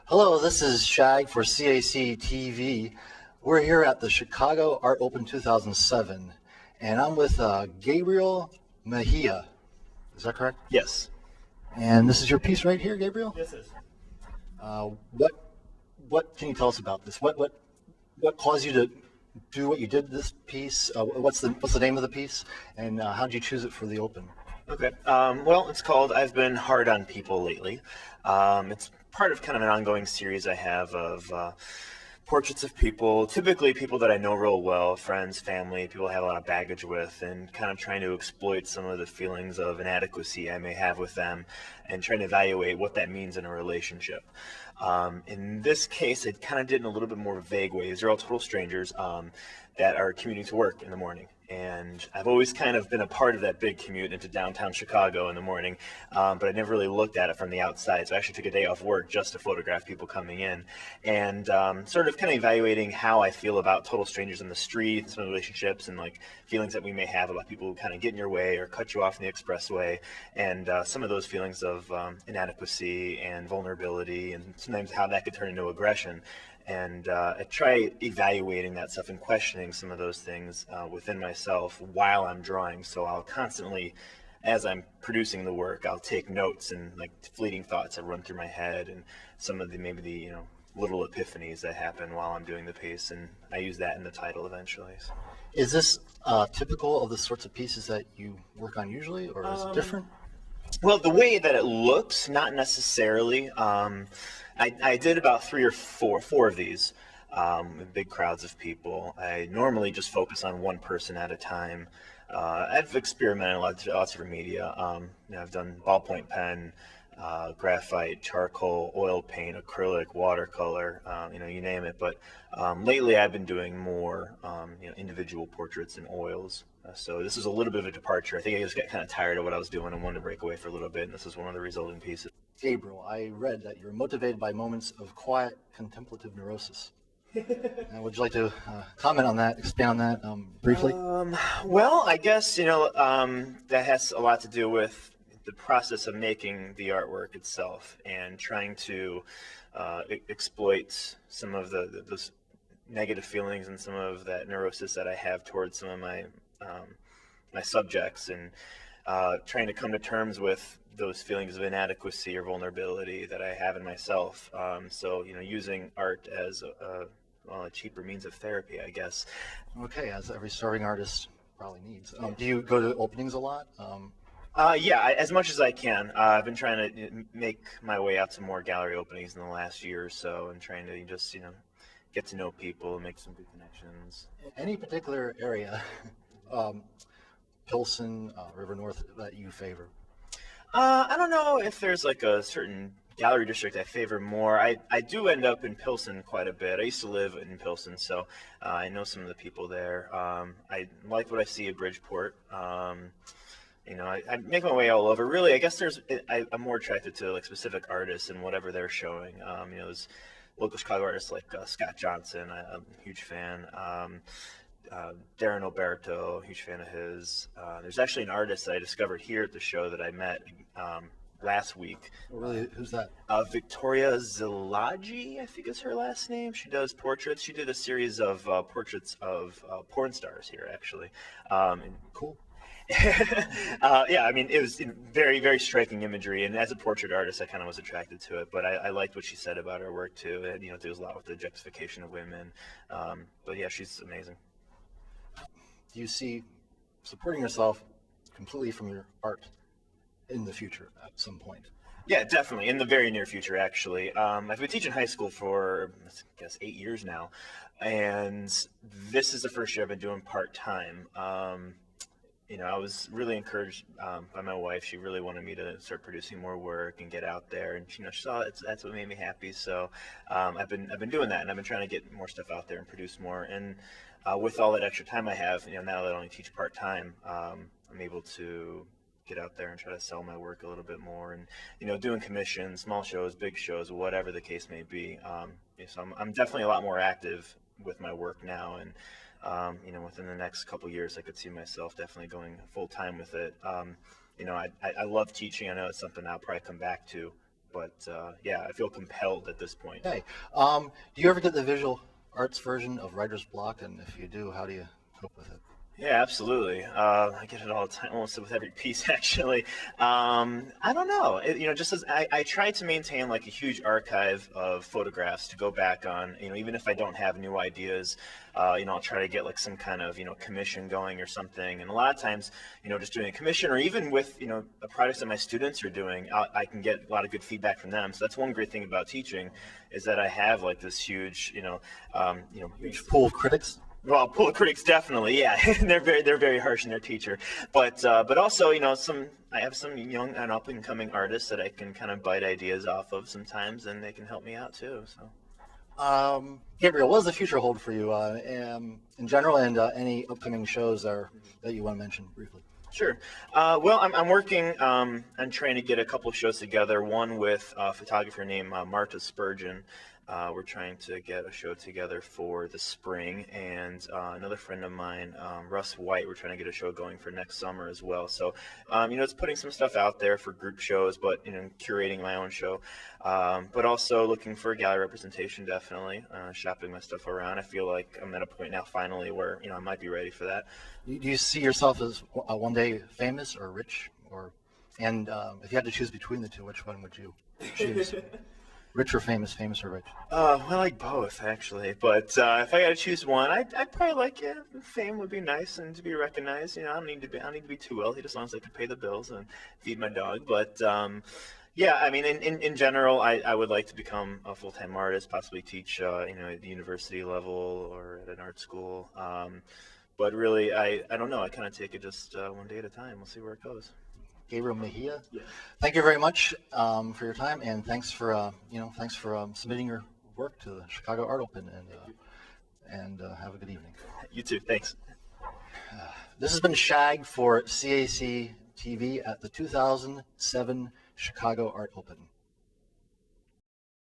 Hello, this is Shag for CACTV. We're here at the Chicago Art Open 2007, and I'm with Gabriel Mejia. Is that correct? Yes. And this is your piece right here, Gabriel? Yes, it is. Uh, what what can you tell us about this? What caused you to do what you did this piece? What's the name of the piece? And how did you choose it for the Open? Okay. Well, it's called I've Been Hard on People Lately. It's part of kind of an ongoing series I have of portraits of people, typically people that I know real well, friends, family, people I have a lot of baggage with, and kind of trying to exploit some of the feelings of inadequacy I may have with them and trying to evaluate what that means in a relationship. In this case, it kind of did in a little bit more vague ways. They're all total strangers that are commuting to work in the morning. And I've always kind of been a part of that big commute into downtown Chicago in the morning, but I never really looked at it from the outside. So I actually took a day off work just to photograph people coming in and sort of kind of evaluating how I feel about total strangers on the street and some of the relationships and like feelings that we may have about people who kind of get in your way or cut you off in the expressway, and some of those feelings of inadequacy and vulnerability and sometimes how that could turn into aggression. And I try evaluating that stuff and questioning some of those things within myself while I'm drawing. So I'll constantly, as I'm producing the work, I'll take notes and like fleeting thoughts that run through my head and some of the maybe the little epiphanies that happen while I'm doing the piece, and I use that in the title eventually. So. Is this typical of the sorts of pieces that you work on usually, or is it different? Well, the way that it looks, not necessarily. I did about four of these with big crowds of people. I normally just focus on one person at a time. I've experimented lots of different media. I've done ballpoint pen, graphite, charcoal, oil paint, acrylic, watercolor, you name it. But lately I've been doing more, individual portraits and oils. So this is a little bit of a departure. I think I just got kind of tired of what I was doing and wanted to break away for a little bit, and this is one of the resulting pieces. Gabriel, I read that you're motivated by moments of quiet contemplative neurosis. Would you like to comment on that, expand on that briefly? Well, I guess, that has a lot to do with the process of making the artwork itself and trying to exploit some of those negative feelings and some of that neurosis that I have towards some of my my subjects, and trying to come to terms with those feelings of inadequacy or vulnerability that I have in myself. So, using art as a cheaper means of therapy, I guess. Okay, as every starving artist probably needs. Do you go to openings a lot? Yeah, as much as I can. I've been trying to make my way out to more gallery openings in the last year or so, and trying to just, get to know people, make some good connections. Any particular area, Pilsen, River North, that you favor? I don't know if there's like a certain gallery district I favor more. I do end up in Pilsen quite a bit. I used to live in Pilsen, so I know some of the people there. I like what I see at Bridgeport. I make my way all over. Really, I guess I'm more attracted to like specific artists and whatever they're showing. There's local Chicago artists like Scott Johnson. I'm a huge fan. Darren Alberto, huge fan of his. There's actually an artist that I discovered here at the show that I met last week. Oh, really? Who's that? Victoria Zilagi, I think is her last name. She does portraits. She did a series of portraits of porn stars here, actually. Cool. Yeah, I mean, it was very, very striking imagery, and as a portrait artist, I kind of was attracted to it. But I liked what she said about her work too, and deals a lot with the objectification of women. But yeah, she's amazing. Do you see supporting yourself completely from your art in the future at some point? Yeah, definitely. In the very near future, actually. I've been teaching high school for, I guess, 8 years now, and this is the first year I've been doing part-time. I was really encouraged by my wife. She really wanted me to start producing more work and get out there, and she saw that's what made me happy. So I've been doing that, and I've been trying to get more stuff out there and produce more. And with all that extra time I have, now that I only teach part time, I'm able to get out there and try to sell my work a little bit more, and doing commissions, small shows, big shows, whatever the case may be. So I'm definitely a lot more active with my work now, and within the next couple years, I could see myself definitely going full time with it. I love teaching. I know it's something I'll probably come back to But yeah, I feel compelled at this point. Okay. Do you ever get the visual arts version of writer's block? And if you do, how do you cope with it? Yeah, absolutely. I get it all the time, almost with every piece, actually. I don't know. Just as I try to maintain like a huge archive of photographs to go back on, even if I don't have new ideas, I'll try to get like some kind of, commission going or something. And a lot of times, just doing a commission or even with, the projects that my students are doing, I can get a lot of good feedback from them. So that's one great thing about teaching is that I have like this huge, Huge pool of critics? well, pool critics definitely, yeah. they're very harsh in their teacher, but also I have some young and up and coming artists that I can kind of bite ideas off of sometimes, and they can help me out too. So Gabriel, what does the future hold for you in general, and any upcoming shows that you want to mention briefly? sure. Well, I'm working on trying to get a couple of shows together. One with a photographer named Marta Spurgeon. We're trying to get a show together for the spring, and another friend of mine, Russ White, we're trying to get a show going for next summer as well. So, it's putting some stuff out there for group shows, but curating my own show, but also looking for gallery representation. Definitely shopping my stuff around. I feel like I'm at a point now, finally, where I might be ready for that. Do you see yourself as one day famous or rich, and if you had to choose between the two, which one would you choose? Rich or famous, famous or rich? I like both actually, but if I got to choose one, I'd probably like fame would be nice and to be recognized. I don't need to be too wealthy, as long as I can pay the bills and feed my dog. But yeah, I mean, in general, I would like to become a full-time artist, possibly teach at the university level or at an art school. But really, I don't know. I kind of take it just one day at a time. We'll see where it goes. Gabriel Mejia, Yeah. thank you very much for your time, and thanks for submitting your work to the Chicago Art Open, and have a good evening. You too. Thanks. This has been Shag for CAC TV at the 2007 Chicago Art Open.